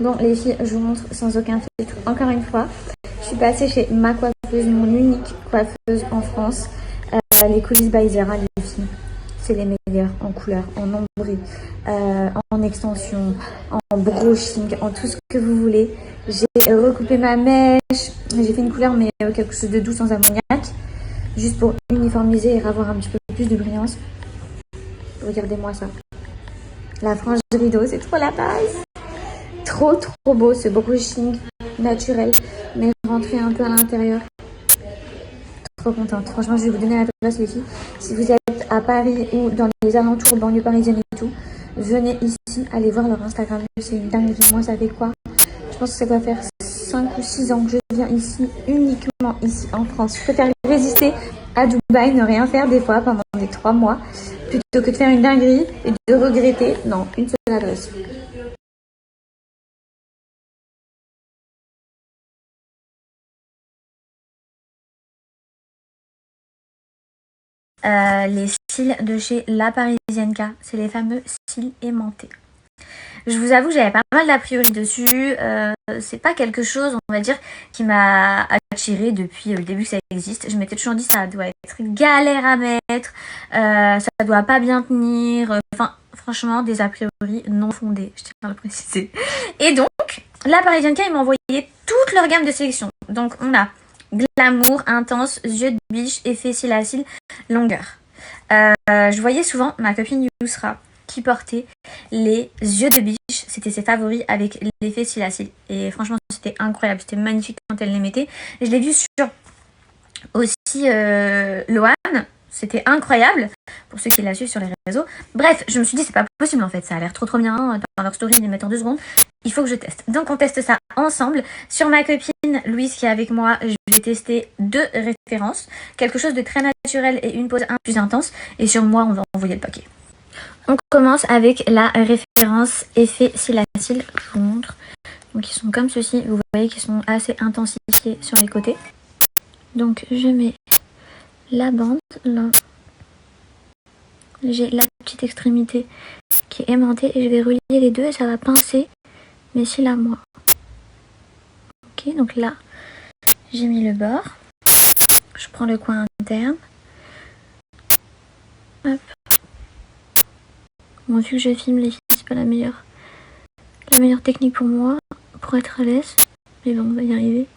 Bon les filles, je vous montre sans aucun filtre. Encore une fois, je suis passée chez ma coiffeuse, mon unique coiffeuse en France. Les coulisses by Zara, les filles. C'est les meilleurs en couleur, en ombré, en extension, en brushing, en tout ce que vous voulez. J'ai recoupé ma mèche, j'ai fait une couleur mais quelque chose de doux sans ammoniac, juste pour uniformiser et avoir un petit peu plus de brillance. Regardez-moi ça. La frange de rideau, c'est trop la base. Trop beau ce brushing naturel, mais rentré un peu à l'intérieur. Trop contente. Franchement, je vais vous donner l'adresse les filles. Si vous êtes à Paris ou dans les alentours, banlieue parisienne et tout, venez ici, allez voir leur Instagram. C'est une dinguerie. Moi, ça fait quoi? Je pense que ça doit faire 5 ou 6 ans que je viens ici, uniquement ici en France. Je préfère résister à Dubaï, ne rien faire des fois pendant des 3 mois, plutôt que de faire une dinguerie et de regretter. Non, une seule adresse. Les cils de chez La Parisienne K, c'est les fameux cils aimantés. Je vous avoue, j'avais pas mal d'a priori dessus. C'est pas quelque chose, on va dire, qui m'a attirée depuis le début que ça existe. Je m'étais toujours dit ça doit être galère à mettre, ça doit pas bien tenir. Enfin, franchement, des a priori non fondés, je tiens à le préciser. Et donc, La Parisienne K, ils m'ont envoyé toute leur gamme de sélection. Donc, on a glamour, intense, yeux de biche, effet cils à cils, longueur. Je voyais souvent ma copine Yousra qui portait les yeux de biche, c'était ses favoris avec l'effet cils à cils. Et franchement, c'était incroyable, c'était magnifique quand elle les mettait. Et je l'ai vu sur aussi Loane, c'était incroyable pour ceux qui la suivent sur les réseaux. Bref, je me suis dit, c'est pas possible en fait, ça a l'air trop bien. Dans leur story, ils les mettent en 2 secondes. Il faut que je teste. Donc, on teste ça ensemble. Sur ma copine Louise qui est avec moi, je vais tester 2 références. Quelque chose de très naturel et une pose un peu plus intense. Et sur moi, on va envoyer le paquet. On commence avec la référence effet cils à cils. Je vous montre. Donc, ils sont comme ceci. Vous voyez qu'ils sont assez intensifiés sur les côtés. Donc, je mets la bande là. J'ai la petite extrémité qui est aimantée et je vais relier les deux et ça va pincer mes cils à moi. Ok, donc là, j'ai mis le bord. Je prends le coin interne. Hop. Bon, vu que je filme les filles, c'est pas la meilleure technique pour moi, pour être à l'aise. Mais bon, on va y arriver.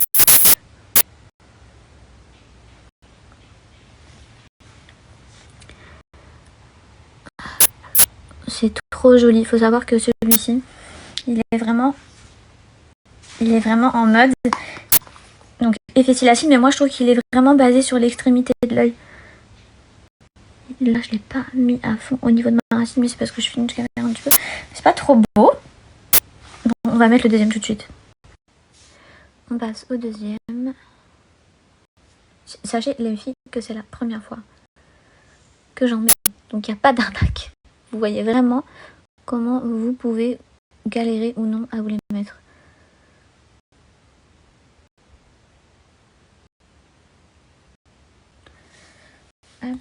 C'est trop joli. Il faut savoir que celui-ci, il est vraiment en mode donc effet cils à cils, mais moi je trouve qu'il est vraiment basé sur l'extrémité de l'œil. Là je l'ai pas mis à fond au niveau de ma racine, mais c'est parce que je filme derrière un petit peu. C'est pas trop beau. Bon, on va mettre le deuxième tout de suite. On passe au deuxième. Sachez les filles que c'est la première fois que j'en mets, donc il n'y a pas d'arnaque. Vous voyez vraiment comment vous pouvez galérer ou non à vous les mettre. Hop.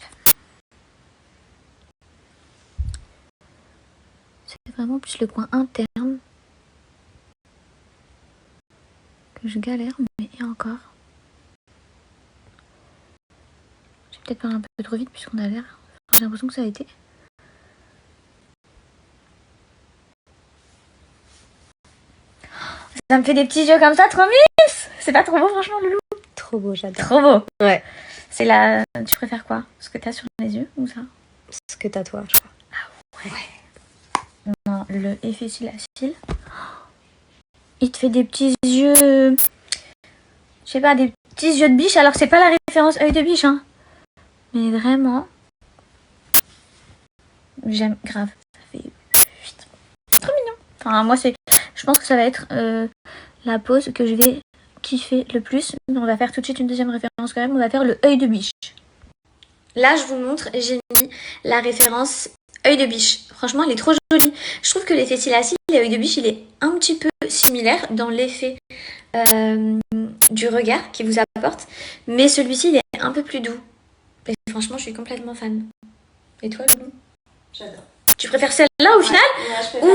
C'est vraiment plus le coin interne que je galère, mais et encore. J'ai peut-être parlé un peu trop vite puisqu'on a l'air. J'ai l'impression que ça a été. Ça me fait des petits yeux comme ça, trop mimes. C'est pas trop beau, franchement, Loulou? Trop beau, j'adore. Trop beau. Ouais. C'est la... Tu préfères quoi? Ce que t'as sur les yeux ou ça? Ce que t'as toi, je crois. Ah ouais. Non, le effet cils à cils. Il te fait des petits yeux... Je sais pas, des petits yeux de biche, alors que c'est pas la référence œil de biche, hein. Mais vraiment... J'aime grave. Ça fait... Trop mignon. Enfin, moi, c'est... Je pense que ça va être la pose que je vais kiffer le plus. On va faire tout de suite une deuxième référence quand même. On va faire le œil de biche. Là, je vous montre, j'ai mis la référence œil de biche. Franchement, elle est trop jolie. Je trouve que l'effet cils à cils et œil de biche, il est un petit peu similaire dans l'effet du regard qu'il vous apporte. Mais celui-ci, il est un peu plus doux. Et franchement, je suis complètement fan. Et toi, Loulou? J'adore. Tu préfères celle-là au final? Ouais, je préfère ça.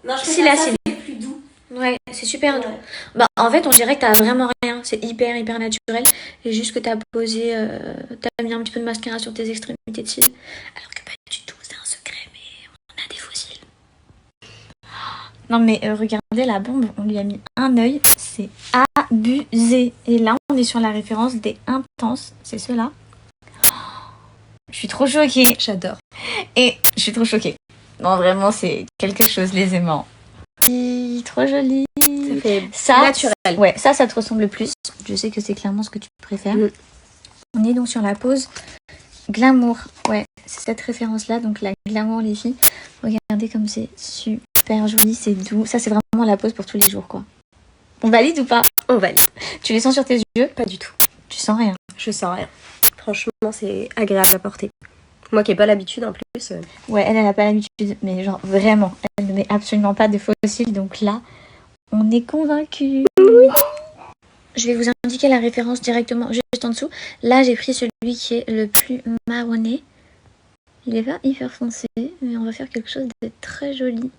Non, je cils à préfère ça, cils. c'est plus doux. Ouais, c'est super doux. Bah, en fait, on dirait que t'as vraiment rien. C'est hyper, hyper naturel. Et juste que t'as posé, t'as mis un petit peu de mascara sur tes extrémités de cils. Alors que pas du tout, c'est un secret, mais on a des faux cils. Non, mais regardez la bombe, on lui a mis un œil. C'est abusé. Et là, on est sur la référence des intenses. C'est ceux-là. Je suis trop choquée. J'adore. Et je suis trop choquée. Non, vraiment, c'est quelque chose, les aimants. Trop joli. Ça fait ça, naturel. Ouais, ça te ressemble plus. Je sais que c'est clairement ce que tu préfères. On est donc sur la pose glamour. Ouais, c'est cette référence-là. Donc la glamour, les filles. Regardez comme c'est super joli, c'est doux. Ça, c'est vraiment la pose pour tous les jours, quoi. On valide ou pas? On valide. Tu les sens sur tes yeux? Pas du tout. Tu sens rien? Je sens rien. Franchement, c'est agréable à porter. Moi qui n'ai pas l'habitude en plus. Ouais, elle n'a pas l'habitude. Mais genre, vraiment, elle ne met absolument pas de faux cils. Donc là, on est convaincus. Je vais vous indiquer la référence directement juste en dessous. Là, j'ai pris celui qui est le plus marronné. Il est pas hyper foncé, mais on va faire quelque chose de très joli.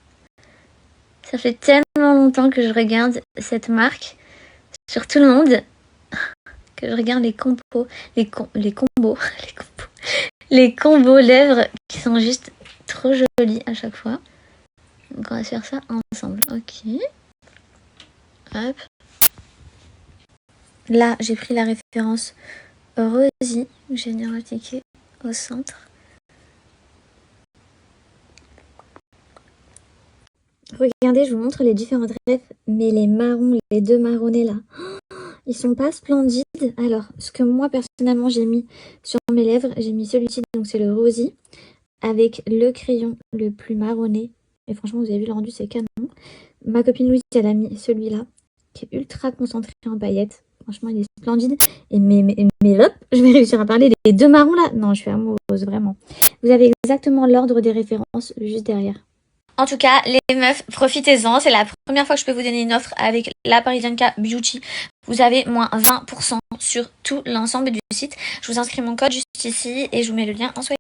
Ça fait tellement longtemps que je regarde cette marque sur tout le monde que je regarde les combos lèvres qui sont juste trop jolis à chaque fois. Donc on va faire ça ensemble. Ok. Hop. Là, j'ai pris la référence Rosy. Je vais venir l'appliquer au centre. Regardez, je vous montre les différentes rêves, mais les marrons, les deux marronnés là, ils sont pas splendides. Alors, ce que moi personnellement j'ai mis sur mes lèvres, j'ai mis celui-ci, donc c'est le Rosy, avec le crayon le plus marronné. Et franchement, vous avez vu le rendu, c'est canon. Ma copine Louise, elle a mis celui-là, qui est ultra concentré en paillettes. Franchement, il est splendide. Et mais hop, je vais réussir à parler. Les deux marrons là, non, je suis amoureuse, vraiment. Vous avez exactement l'ordre des références juste derrière. En tout cas, les meufs, profitez-en. C'est la première fois que je peux vous donner une offre avec la Parisienka Beauty. Vous avez moins 20% sur tout l'ensemble du site. Je vous inscris mon code juste ici et je vous mets le lien en soirée.